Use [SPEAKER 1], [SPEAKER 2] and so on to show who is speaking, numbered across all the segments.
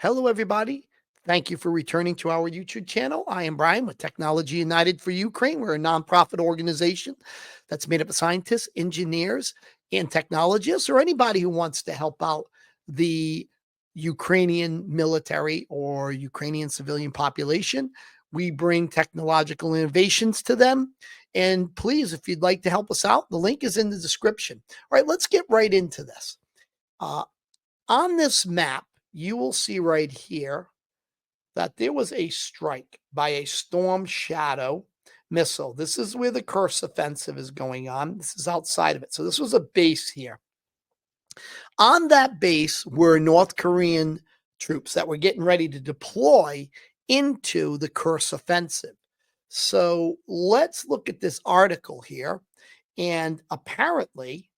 [SPEAKER 1] Hello, everybody. Thank you for returning to our YouTube channel. I am Brian with Technology United for Ukraine. We're a nonprofit organization that's made up of scientists, engineers, and technologists, or anybody who wants to help out the Ukrainian military or Ukrainian civilian population. We bring technological innovations to them. And please, if you'd like to help us out, the link is in the description. All right, let's get right into this. Uh, on this map, you will see right here that there was a strike by a Storm Shadow missile. This is where the Kursk offensive is going on. This is outside of it. So this was a base here. On that base were North Korean troops that were getting ready to deploy into the Kursk offensive. So let's look at this article here. And apparently,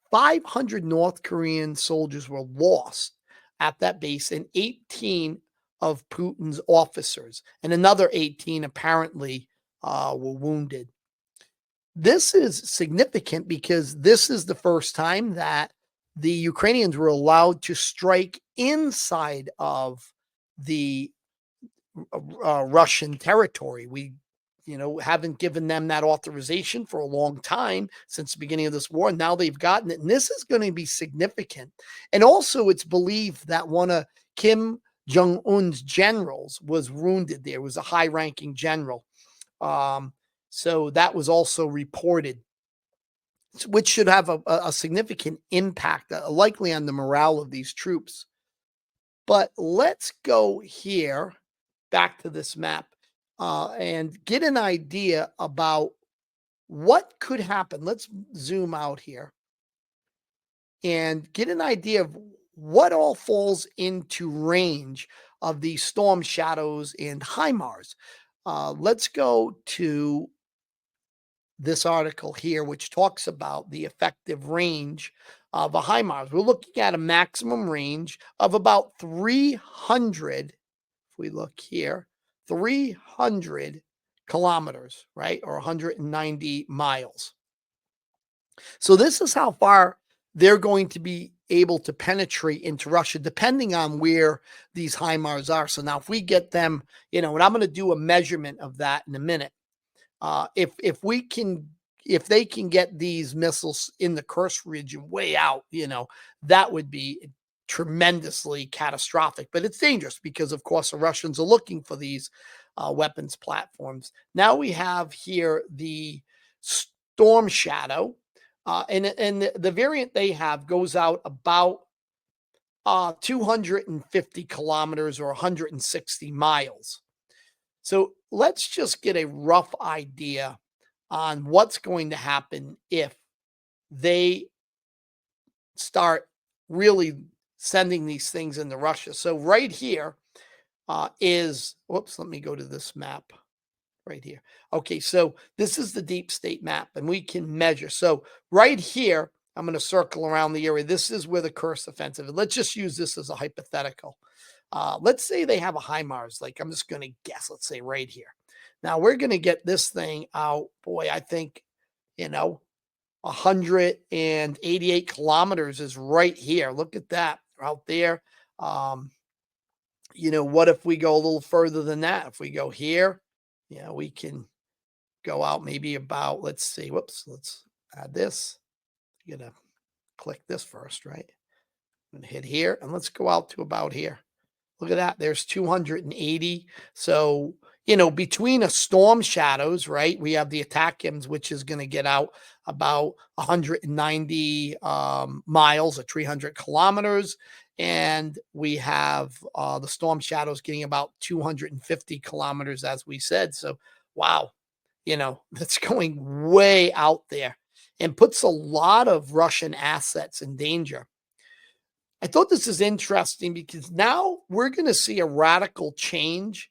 [SPEAKER 1] 500 North Korean soldiers were lost at that base, and 18 of Putin's officers, and another 18 apparently were wounded. This is significant because this is the first time that the Ukrainians were allowed to strike inside of the Russian territory. We haven't given them that authorization for a long time since the beginning of this war. And now they've gotten it. And this is going to be significant. And also, it's believed that one of Kim Jong-un's generals was wounded there. It was a high-ranking general. So that was also reported, which should have a significant impact, likely on the morale of these troops. But let's go here, back to this map. And get an idea about what could happen. Let's zoom out here and get an idea of what all falls into range of these Storm Shadows and HIMARS. Let's go to this article here, which talks about the effective range of a HIMARS. We're looking at a maximum range of about 300, if we look here, 300 kilometers, right? Or 190 miles. So this is how far they're going to be able to penetrate into Russia, depending on where these HIMARS are. So now if we get them, and I'm going to do a measurement of that in a minute. If they can get these missiles in the Kursk region way out, that would be tremendously catastrophic. But it's dangerous because, of course, the Russians are looking for these weapons platforms. Now we have here the Storm Shadow, and the variant they have goes out about 250 kilometers or 160 miles. So let's just get a rough idea on what's going to happen if they start really sending these things into Russia. So right here let me go to this map right here. Okay, so this is the deep state map, and we can measure. So right here, I'm going to circle around the area. This is where the Kursk offensive is. Let's just use this as a hypothetical. Let's say they have a HIMARS, like I'm just going to guess, let's say right here. Now we're going to get this thing out, boy, I think, 188 kilometers is right here. Look at that out there. What if we go a little further than that? If we go here, we can go out maybe about, let's see, let's add this. I'm going to click this first, right? I'm going to hit here, and let's go out to about here. Look at that. There's 280. So, between a Storm Shadows, right, we have the ATACMS, which is going to get out about 190 miles or 300 kilometers. And we have the Storm Shadows getting about 250 kilometers, as we said. So, wow, that's going way out there and puts a lot of Russian assets in danger. I thought this is interesting because now we're going to see a radical change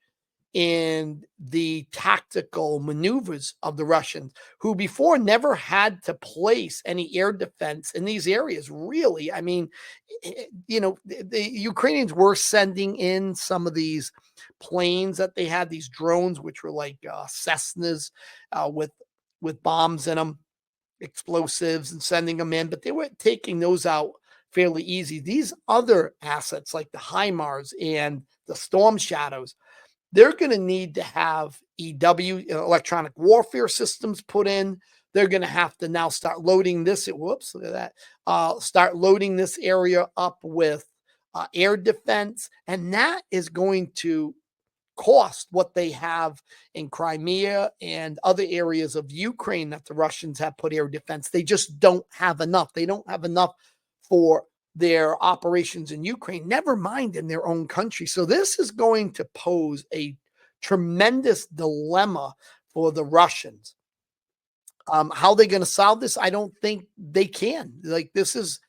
[SPEAKER 1] in the tactical maneuvers of the Russians, who before never had to place any air defense in these areas. Really, I mean, the Ukrainians were sending in some of these planes that they had, these drones, which were like Cessnas with bombs in them, explosives, and sending them in, but they weren't taking those out fairly easy. These other assets like the HIMARS and the Storm Shadows, they're going to need to have EW, electronic warfare systems put in. They're going to have to now start loading this. Whoops, look at that. Start loading this area up with air defense. And that is going to cost what they have in Crimea and other areas of Ukraine that the Russians have put air defense. They just don't have enough. They don't have enough for their operations in Ukraine, never mind in their own country. So this is going to pose a tremendous dilemma for the Russians. How they're going to solve this, I don't think they can. Like, this is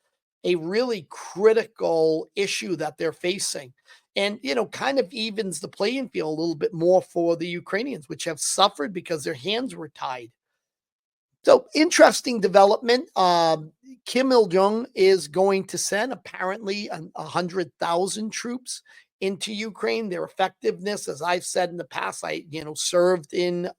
[SPEAKER 1] a really critical issue that they're facing. And, kind of evens the playing field a little bit more for the Ukrainians, which have suffered because their hands were tied. So, interesting development. Kim Il-jung is going to send apparently 100,000 troops into Ukraine. Their effectiveness, as I've said in the past, I served in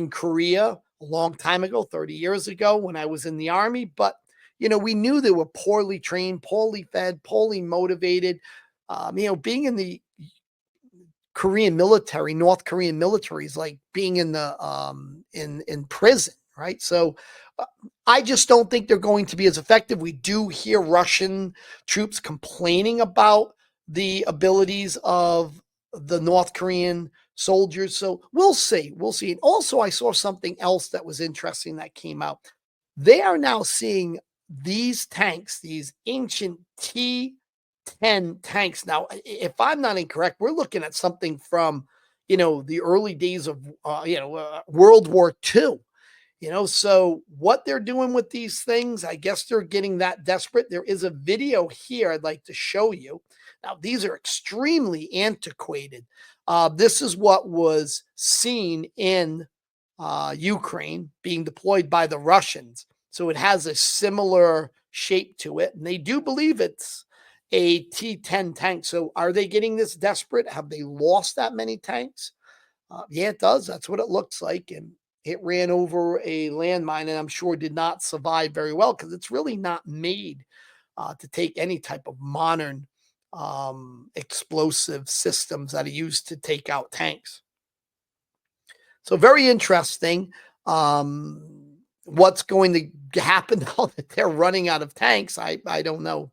[SPEAKER 1] Korea a long time ago, 30 years ago when I was in the army. But we knew they were poorly trained, poorly fed, poorly motivated. Being in the Korean military, North Korean military, is like being in the in prison, right? So I just don't think they're going to be as effective. We do hear Russian troops complaining about the abilities of the North Korean soldiers. So we'll see. We'll see. And also, I saw something else that was interesting that came out. They are now seeing these tanks, these ancient T-10 tanks. Now, if I'm not incorrect, we're looking at something from, the early days of, World War II. So what they're doing with these things, I guess they're getting that desperate. There is a video here I'd like to show you. Now, these are extremely antiquated. This is what was seen in Ukraine being deployed by the Russians. So it has a similar shape to it. And they do believe it's a T-10 tank. So are they getting this desperate? Have they lost that many tanks? Yeah, it does. That's what it looks like. And it ran over a landmine and I'm sure did not survive very well because it's really not made to take any type of modern explosive systems that are used to take out tanks. So very interesting. What's going to happen now that they're running out of tanks? I don't know.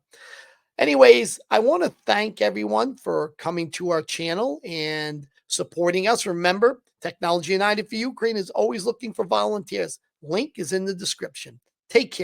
[SPEAKER 1] Anyways, I want to thank everyone for coming to our channel and supporting us. Remember, Technology United for Ukraine is always looking for volunteers. Link is in the description. Take care.